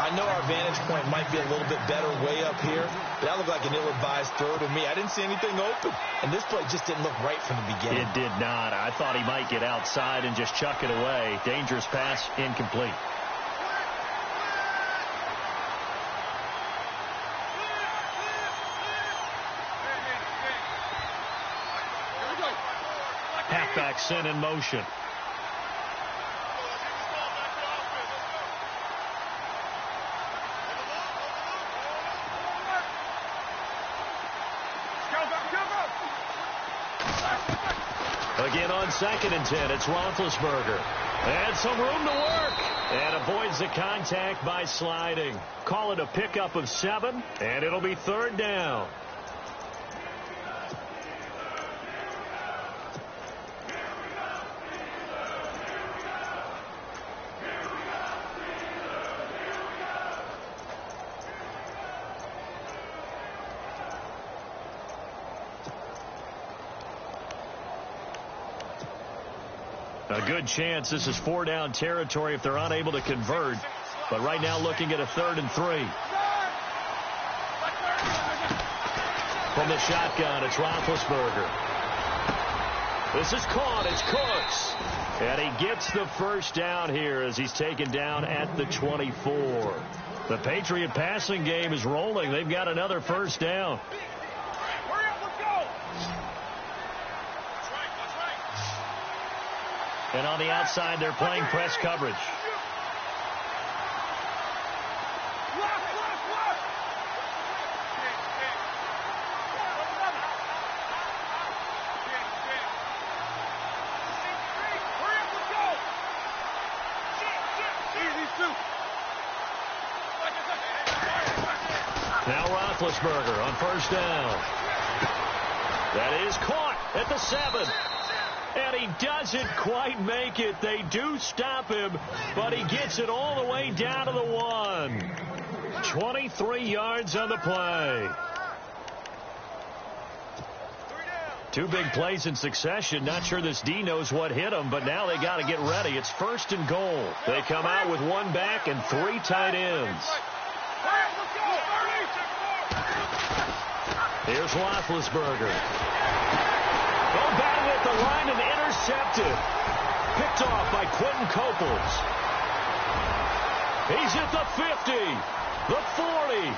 I know our vantage point might be a little bit better way up here, but that looked like an ill-advised throw to me. I didn't see anything open, and this play just didn't look right from the beginning. It did not. I thought he might get outside and just chuck it away. Dangerous pass, incomplete. Halfback sent in motion. Again on 2nd and 10, it's Roethlisberger. And some room to work. And avoids the contact by sliding. Call it a pickup of 7, and it'll be 3rd down. A good chance this is 4-down territory if they're unable to convert. But right now looking at a 3rd and 3. From the shotgun, it's Roethlisberger. This is caught. It's Cooks. And he gets the first down here as he's taken down at the 24. The Patriot passing game is rolling. They've got another first down. And on the outside, they're playing press coverage. Now Roethlisberger on first down. That is caught at the 7. And he doesn't quite make it. They do stop him, but he gets it all the way down to the 1. 23 yards on the play. 2 big plays in succession. Not sure this D knows what hit him, but now they got to get ready. It's 1st and goal. They come out with 1 back and 3 tight ends. Here's Roethlisberger. Oh, batted at the line and intercepted. Picked off by Quentin Copels. He's at the 50, the 40,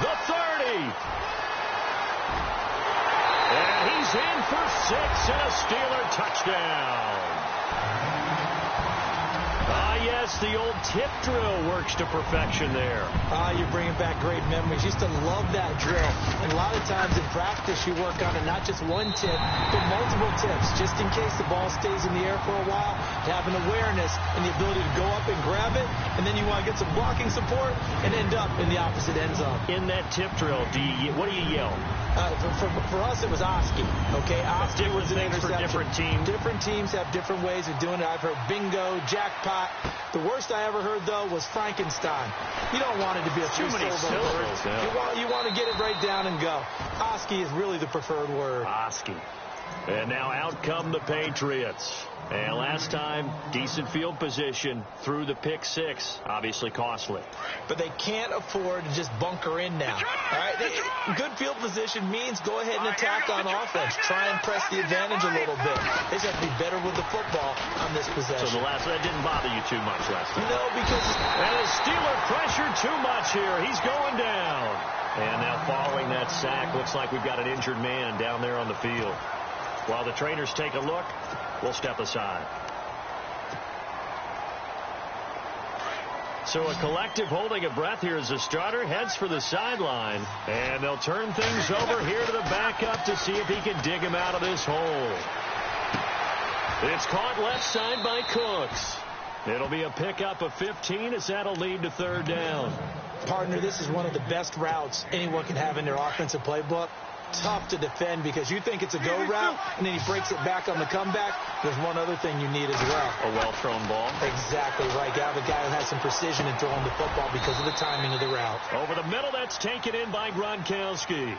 the 30. And he's in for 6 and a Steeler touchdown. Yes, the old tip drill works to perfection there. You're bringing back great memories. Used to love that drill. And a lot of times in practice, you work on it, not just one tip, but multiple tips, just in case the ball stays in the air for a while. To have an awareness and the ability to go up and grab it, and then you want to get some blocking support and end up in the opposite end zone. In that tip drill, what do you yell? For us, it was Oski. Okay, Oski was an interception. For different teams. Different teams have different ways of doing it. I've heard bingo, jackpot. The worst I ever heard, though, was Frankenstein. You don't want it to be a three-syllable word. You want to get it right down and go. Oski is really the preferred word. Oski. And now out come the Patriots. And last time, decent field position through the pick six. Obviously costly. But they can't afford to just bunker in now. All right? Good field position means go ahead and attack on offense. Try and press the advantage a little bit. They just have to be better with the football on this possession. So that didn't bother you too much last time? No, because... And the Steeler pressure too much here. He's going down. And now following that sack, looks like we've got an injured man down there on the field. While the trainers take a look, we'll step aside. So a collective holding of breath here as the starter heads for the sideline. And they'll turn things over here to the backup to see if he can dig him out of this hole. It's caught left side by Cooks. It'll be a pickup of 15 as that'll lead to third down. Partner, this is one of the best routes anyone can have in their offensive playbook. Tough to defend because you think it's a go route, and then he breaks it back on the comeback. There's one other thing you need as well. A well-thrown ball. Exactly right. You have a guy who has some precision in throwing the football because of the timing of the route. Over the middle, that's taken in by Gronkowski.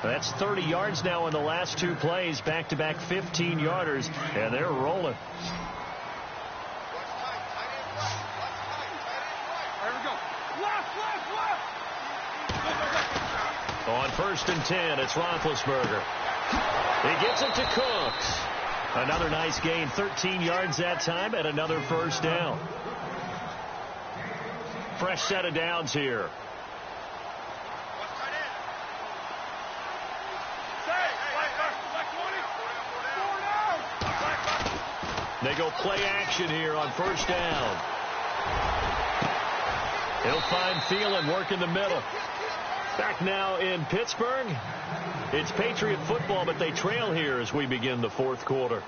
That's 30 yards now in the last two plays. Back-to-back 15-yarders, and they're rolling. On 1st and 10, it's Roethlisberger. He gets it to Cooks. Another nice gain, 13 yards that time, and another first down. Fresh set of downs here. They go play action here on first down. He'll find Thielen, work in the middle. Back now in Pittsburgh. It's Patriot football, but they trail here as we begin the fourth quarter.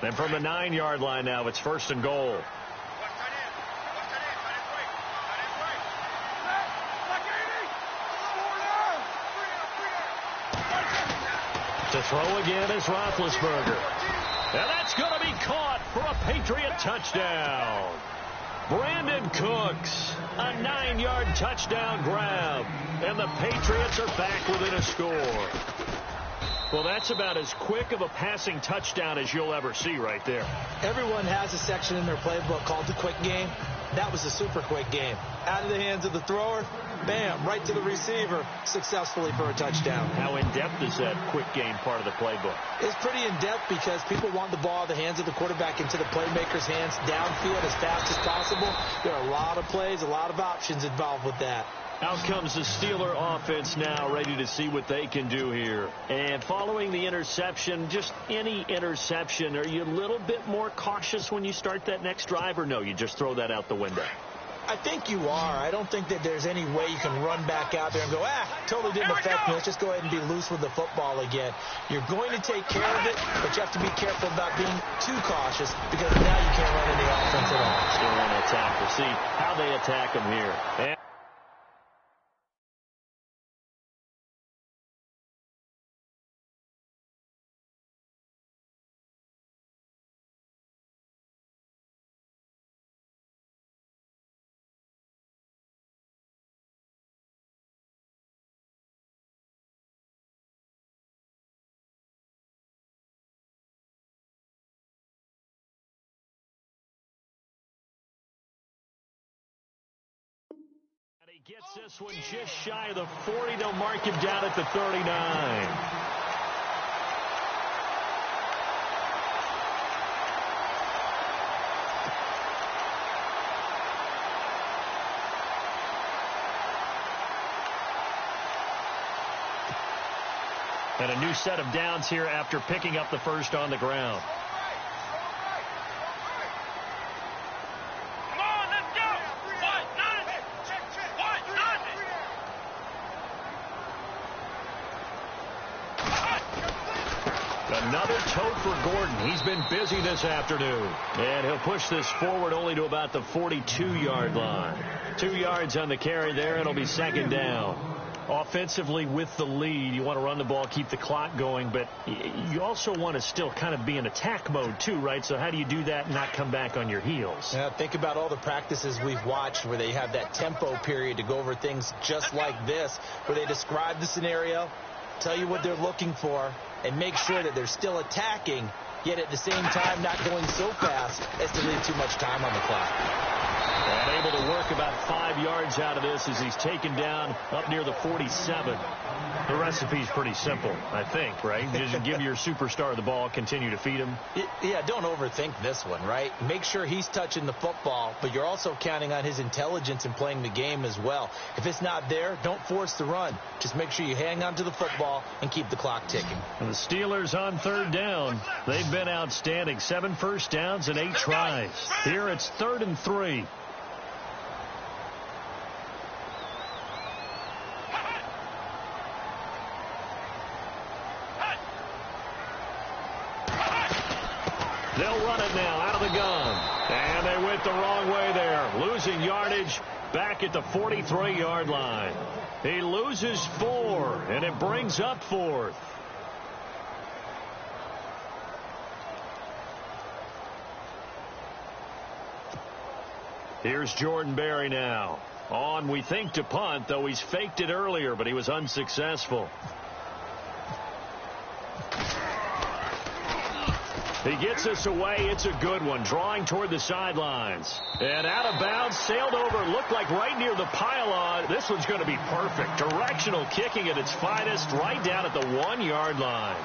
And from the 9-yard line now, it's 1st and goal. To throw again is Roethlisberger. And that's going to be caught for a Patriot touchdown. Brandon Cooks, a 9-yard touchdown grab. And the Patriots are back within a score. Well, that's about as quick of a passing touchdown as you'll ever see right there. Everyone has a section in their playbook called the quick game. That was a super quick game. Out of the hands of the thrower, bam, right to the receiver, successfully for a touchdown. How in-depth is that quick game part of the playbook? It's pretty in-depth because people want the ball out of the hands of the quarterback into the playmaker's hands downfield as fast as possible. There are a lot of plays, a lot of options involved with that. Out comes the Steeler offense now, ready to see what they can do here. And following the interception, just any interception, are you a little bit more cautious when you start that next drive, or no, you just throw that out the window? I think you are. I don't think that there's any way you can run back out there and go, totally didn't affect me. Let's just go ahead and be loose with the football again. You're going to take care of it, but you have to be careful about being too cautious because now you can't run any offense at all. Still on attack. We'll see how they attack them here. And he gets this one just shy of the 40. They'll mark him down at the 39. And a new set of downs here after picking up the first on the ground. Another tote for Gordon. He's been busy this afternoon. And he'll push this forward only to about the 42-yard line. 2 yards on the carry there. It'll be second down. Offensively with the lead, you want to run the ball, keep the clock going, but you also want to still kind of be in attack mode too, right? So how do you do that and not come back on your heels? Yeah, think about all the practices we've watched where they have that tempo period to go over things just like this, where they describe the scenario, tell you what they're looking for, and make sure that they're still attacking, yet at the same time not going so fast as to leave too much time on the clock. And able to work about 5 yards out of this as he's taken down up near the 47. The recipe's pretty simple, I think, right? Just give your superstar the ball, continue to feed him. Yeah, don't overthink this one, right? Make sure he's touching the football, but you're also counting on his intelligence in playing the game as well. If it's not there, don't force the run. Just make sure you hang on to the football and keep the clock ticking. And the Steelers on 3rd down. They've been outstanding. 7 first downs and 8 tries. Here it's 3rd and 3. They'll run it now out of the gun. And they went the wrong way there. Losing yardage back at the 43-yard line. He loses 4, and it brings up 4th. Here's Jordan Berry now. On, we think, to punt, though he's faked it earlier, but he was unsuccessful. He gets us away. It's a good one. Drawing toward the sidelines. And out of bounds, sailed over, looked like right near the pylon. This one's going to be perfect. Directional kicking at its finest, right down at the 1-yard line.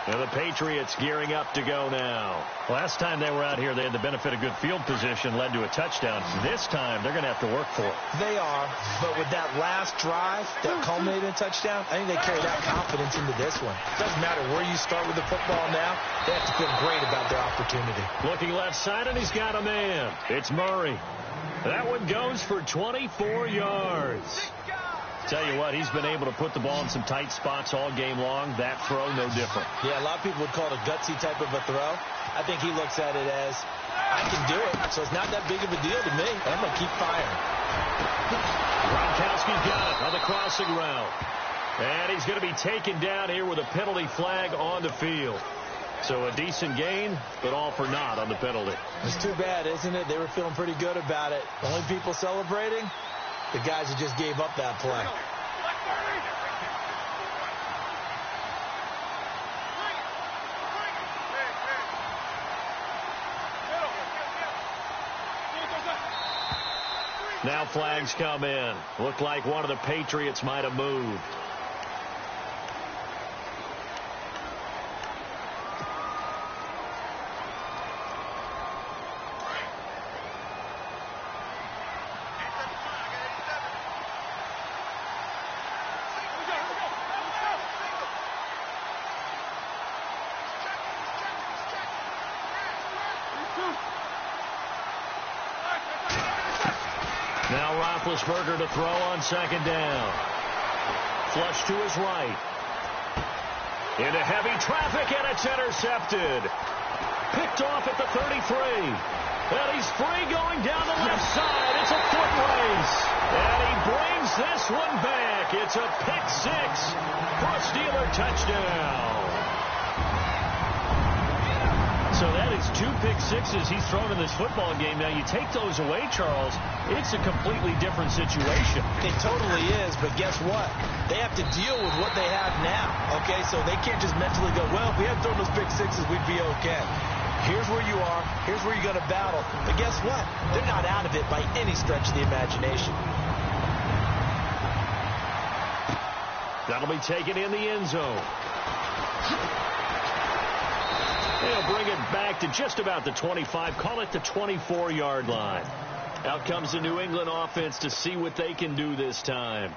And the Patriots gearing up to go now. Last time they were out here, they had the benefit of good field position, led to a touchdown. This time, they're going to have to work for it. They are, but with that last drive that culminated in a touchdown, I think they carry that confidence into this one. Doesn't matter where you start with the football now, they have to feel great about their opportunity. Looking left side, and he's got a man. It's Murray. That one goes for 24 yards. Tell you what, he's been able to put the ball in some tight spots all game long. That throw, no different. Yeah, a lot of people would call it a gutsy type of a throw. I think he looks at it as, I can do it, so it's not that big of a deal to me. I'm going to keep firing. Gronkowski's got it on the crossing route. And he's going to be taken down here with a penalty flag on the field. So a decent gain, but all for naught on the penalty. It's too bad, isn't it? They were feeling pretty good about it. The only people celebrating, the guys who just gave up that play. Now flags come in. Looked like one of the Patriots might have moved. Now Roethlisberger to throw on 2nd down. Flush to his right. Into heavy traffic, and it's intercepted. Picked off at the 33. And he's free going down the left side. It's a foot race. And he brings this one back. It's a pick 6 for a Steeler touchdown. So that is 2 pick sixes he's thrown in this football game. Now, you take those away, Charles, it's a completely different situation. It totally is, but guess what? They have to deal with what they have now, okay? So they can't just mentally go, well, if we had thrown those pick sixes, we'd be okay. Here's where you are. Here's where you're going to battle. But guess what? They're not out of it by any stretch of the imagination. That'll be taken in the end zone. They'll bring it back to just about the 25, call it the 24-yard line. Out comes the New England offense to see what they can do this time.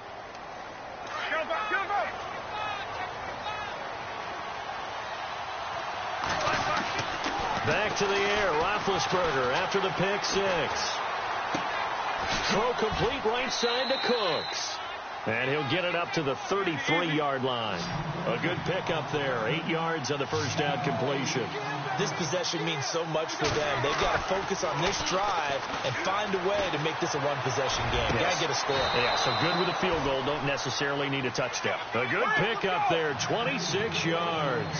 Back to the air, Roethlisberger after the pick 6. Throw complete right side to Cooks. And he'll get it up to the 33-yard line. A good pick up there. 8 yards on the first down completion. this possession means so much for them. They've got to focus on this drive and find a way to make this a one-possession game. Yes. Got to get a score. Yeah, so good with a field goal. Don't necessarily need a touchdown. A good pickup there, 26 yards.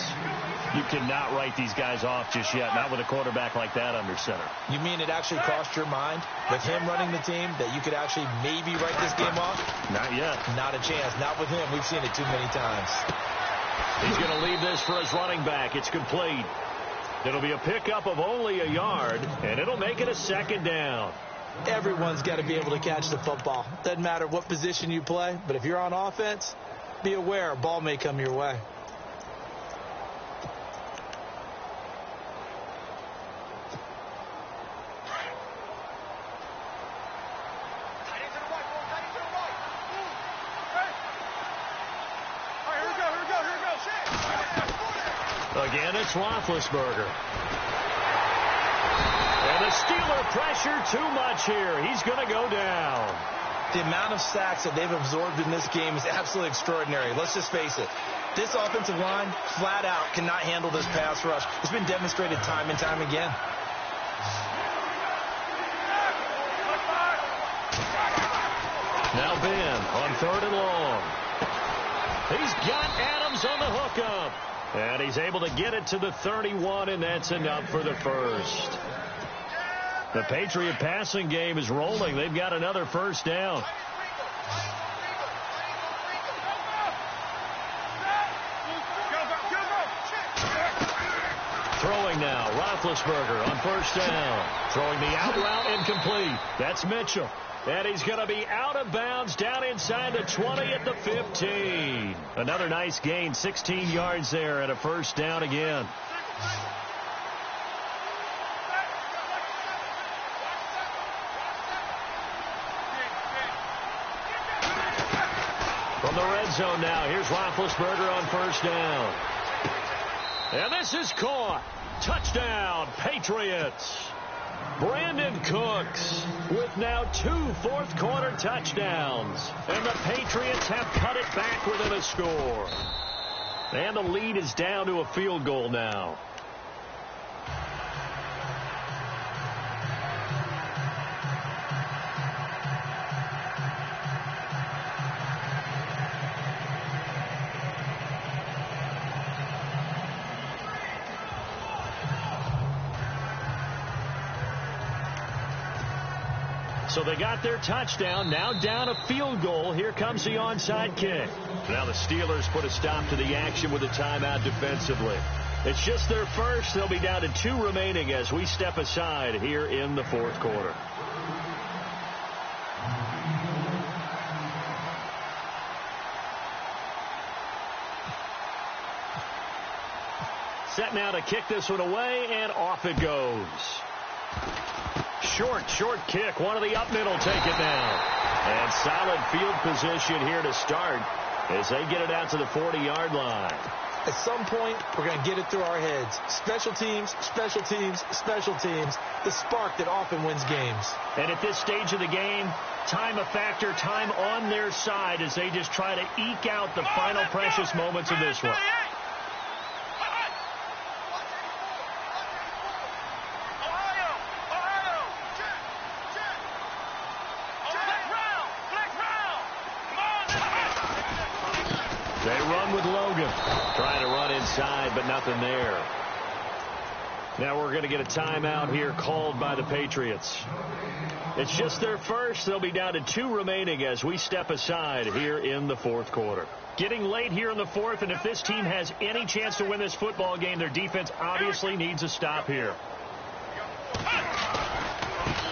You cannot write these guys off just yet, not with a quarterback like that under center. You mean it actually crossed your mind with him running the team that you could actually maybe write this game off? Not yet. Not a chance. Not with him. We've seen it too many times. He's going to leave this for his running back. It's complete. It'll be a pickup of only a yard, and it'll make it a second down. Everyone's got to be able to catch the football. Doesn't matter what position you play, but if you're on offense, be aware a ball may come your way. Again, it's Roethlisberger. And the Steeler pressure too much here. He's going to go down. The amount of sacks that they've absorbed in this game is absolutely extraordinary. Let's just face it. This offensive line, flat out, cannot handle this pass rush. It's been demonstrated time and time again. Now Ben on 3rd and long. He's got Adams on the hookup. And he's able to get it to the 31, and that's enough for the first. The Patriot passing game is rolling. They've got another first down. Throwing now, Roethlisberger on first down. Throwing the out route incomplete. That's Mitchell. And he's going to be out of bounds down inside the 20 at the 15. Another nice gain, 16 yards there and a first down again. From the red zone now, here's Roethlisberger on first down. And this is caught. Touchdown, Patriots. Brandon Cooks with now 2 fourth-quarter touchdowns. And the Patriots have cut it back within a score. And the lead is down to a field goal now. So they got their touchdown, now down a field goal. Here comes the onside kick. Now the Steelers put a stop to the action with a timeout defensively. It's just their first. They'll be down to 2 remaining as we step aside here in the fourth quarter. Set now to kick this one away, and off it goes. Short kick. One of the up middle take it down. And solid field position here to start as they get it out to the 40-yard line. At some point, we're going to get it through our heads. Special teams, special teams, special teams. The spark that often wins games. And at this stage of the game, time a factor, time on their side as they just try to eke out the final precious moments of this one. Trying to run inside, but nothing there. Now we're going to get a timeout here called by the Patriots. It's just their first. They'll be down to 2 remaining as we step aside here in the fourth quarter. Getting late here in the fourth, and if this team has any chance to win this football game, their defense obviously needs a stop here.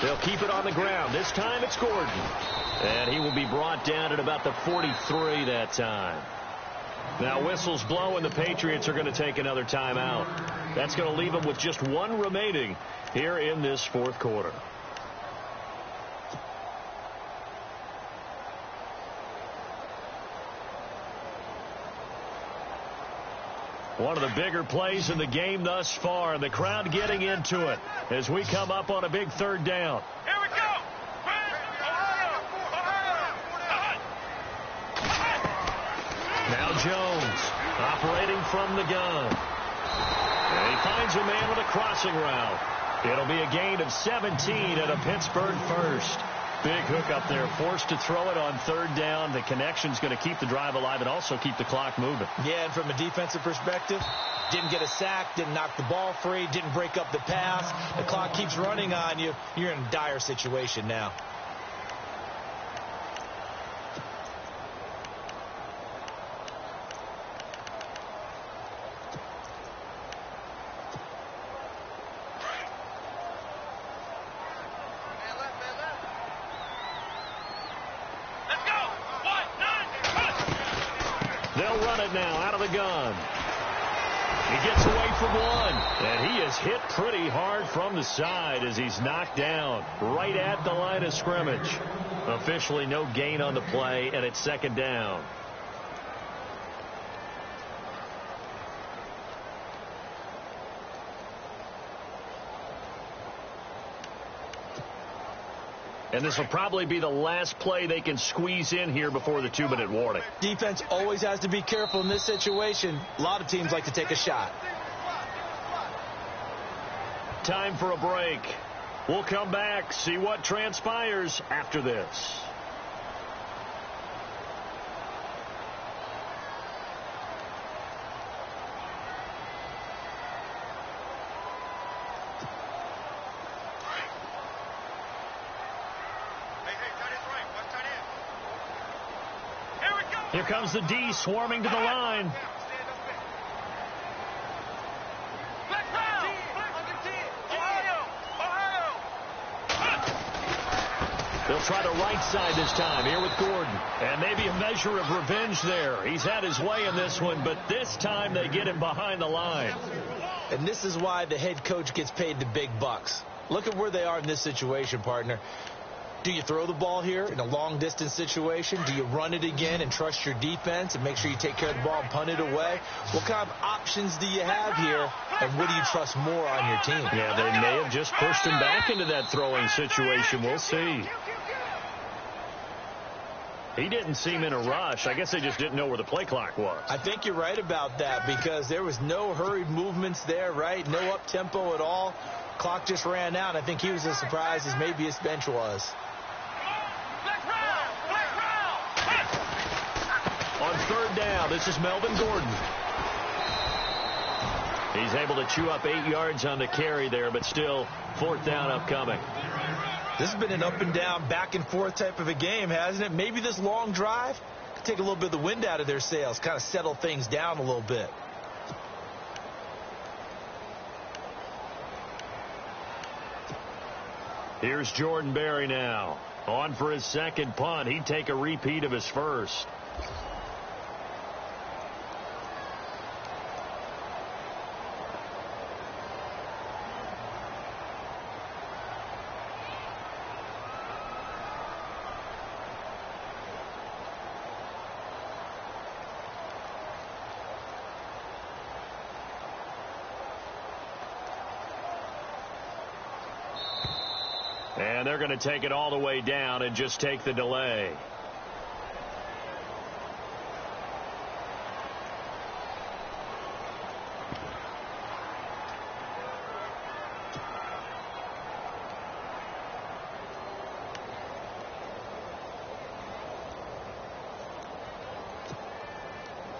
They'll keep it on the ground. This time it's Gordon. And he will be brought down at about the 43 that time. Now whistles blow, and the Patriots are going to take another timeout. That's going to leave them with just 1 remaining here in this fourth quarter. One of the bigger plays in the game thus far, and the crowd getting into it as we come up on a big 3rd down. Here we go. Now Jones operating from the gun. And he finds a man with a crossing route. It'll be a gain of 17 and a Pittsburgh first. Big hook up there, forced to throw it on third down. The connection's going to keep the drive alive and also keep the clock moving. Yeah, and from a defensive perspective, didn't get a sack, didn't knock the ball free, didn't break up the pass. The clock keeps running on you. You're in a dire situation now. They'll run it now out of the gun. He gets away from one, and he is hit pretty hard from the side as he's knocked down right at the line of scrimmage. Officially no gain on the play, and it's second down. And this will probably be the last play they can squeeze in here before the 2-minute warning. Defense always has to be careful in this situation. A lot of teams like to take a shot. Time for a break. We'll come back, see what transpires after this. Here comes the D swarming to the line. They'll try the right side this time here with Gordon. And maybe a measure of revenge there. He's had his way in this one, but this time they get him behind the line. And this is why the head coach gets paid the big bucks. Look at where they are in this situation, partner. Do you throw the ball here in a long-distance situation? Do you run it again and trust your defense and make sure you take care of the ball and punt it away? What kind of options do you have here, and what do you trust more on your team? Yeah, they may have just pushed him back into that throwing situation. We'll see. He didn't seem in a rush. I guess they just didn't know where the play clock was. I think you're right about that because there was no hurried movements there, right? No up-tempo at all. Clock just ran out. I think he was as surprised as maybe his bench was. On third down, this is Melvin Gordon. He's able to chew up 8 yards on the carry there, but still fourth down upcoming. This has been an up and down, back and forth type of a game, hasn't it? Maybe this long drive could take a little bit of the wind out of their sails, kind of settle things down a little bit. Here's Jordan Berry now. On for his second punt. He'd take a repeat of his first. And they're going to take it all the way down and just take the delay.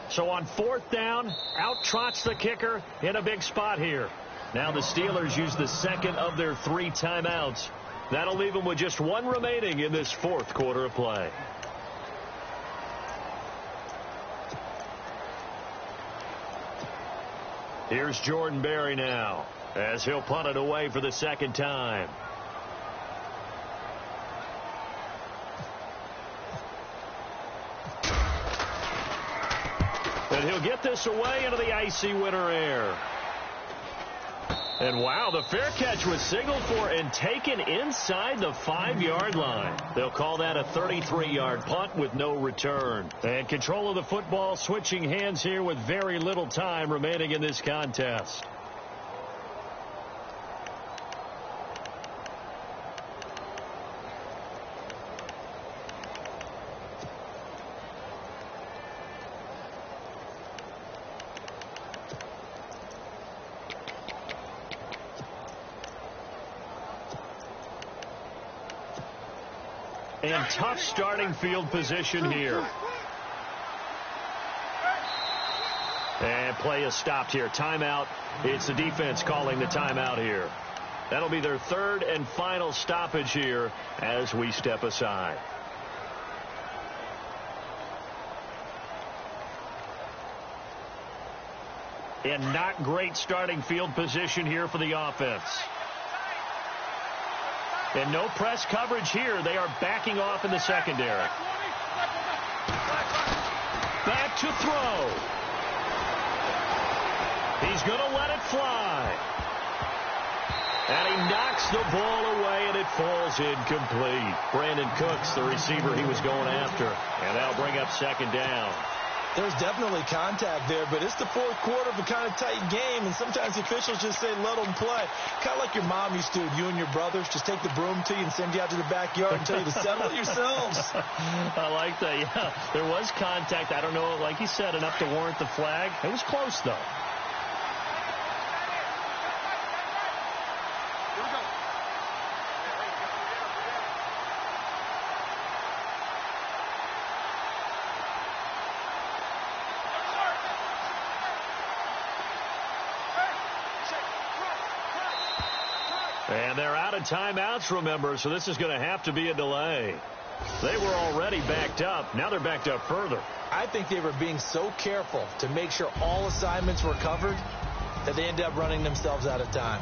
So on fourth down, out trots the kicker in a big spot here. Now the Steelers use the second of their 3 timeouts. That'll leave them with just 1 remaining in this fourth quarter of play. Here's Jordan Berry now as he'll punt it away for the second time. And he'll get this away into the icy winter air. And wow, the fair catch was signaled for and taken inside the 5-yard line. They'll call that a 33-yard punt with no return. And control of the football switching hands here with very little time remaining in this contest. And tough starting field position here. And play is stopped here. Timeout. It's the defense calling the timeout here. That'll be their third and final stoppage here as we step aside. And not great starting field position here for the offense. And no press coverage here. They are backing off in the secondary. Back to throw. He's going to let it fly. And he knocks the ball away, and it falls incomplete. Brandon Cooks, the receiver he was going after. And that'll bring up second down. There's definitely contact there, but it's the fourth quarter of a kind of tight game, and sometimes the officials just say let them play. Kind of like your mom used to, you and your brothers, just take the broom to you and send you out to the backyard and tell you to settle it yourselves. I like that, yeah. There was contact. I don't know, like you said, enough to warrant the flag. It was close, though. And they're out of timeouts, remember, so this is going to have to be a delay. They were already backed up. Now they're backed up further. I think they were being so careful to make sure all assignments were covered that they ended up running themselves out of time.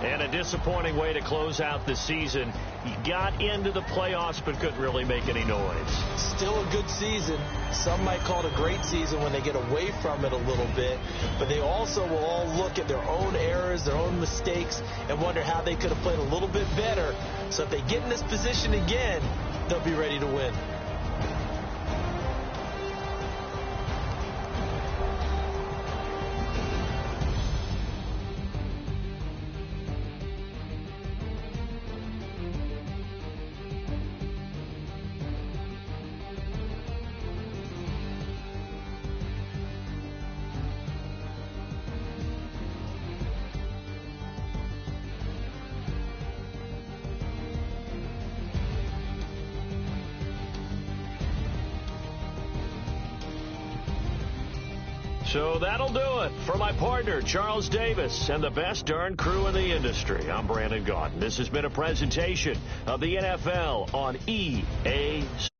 And a disappointing way to close out the season. You got into the playoffs but couldn't really make any noise. Still a good season. Some might call it a great season when they get away from it a little bit. But they also will all look at their own errors, their own mistakes, and wonder how they could have played a little bit better. So if they get in this position again, they'll be ready to win. So that'll do it for my partner, Charles Davis, and the best darn crew in the industry. I'm Brandon Gaudin. This has been a presentation of the NFL on EA Sports.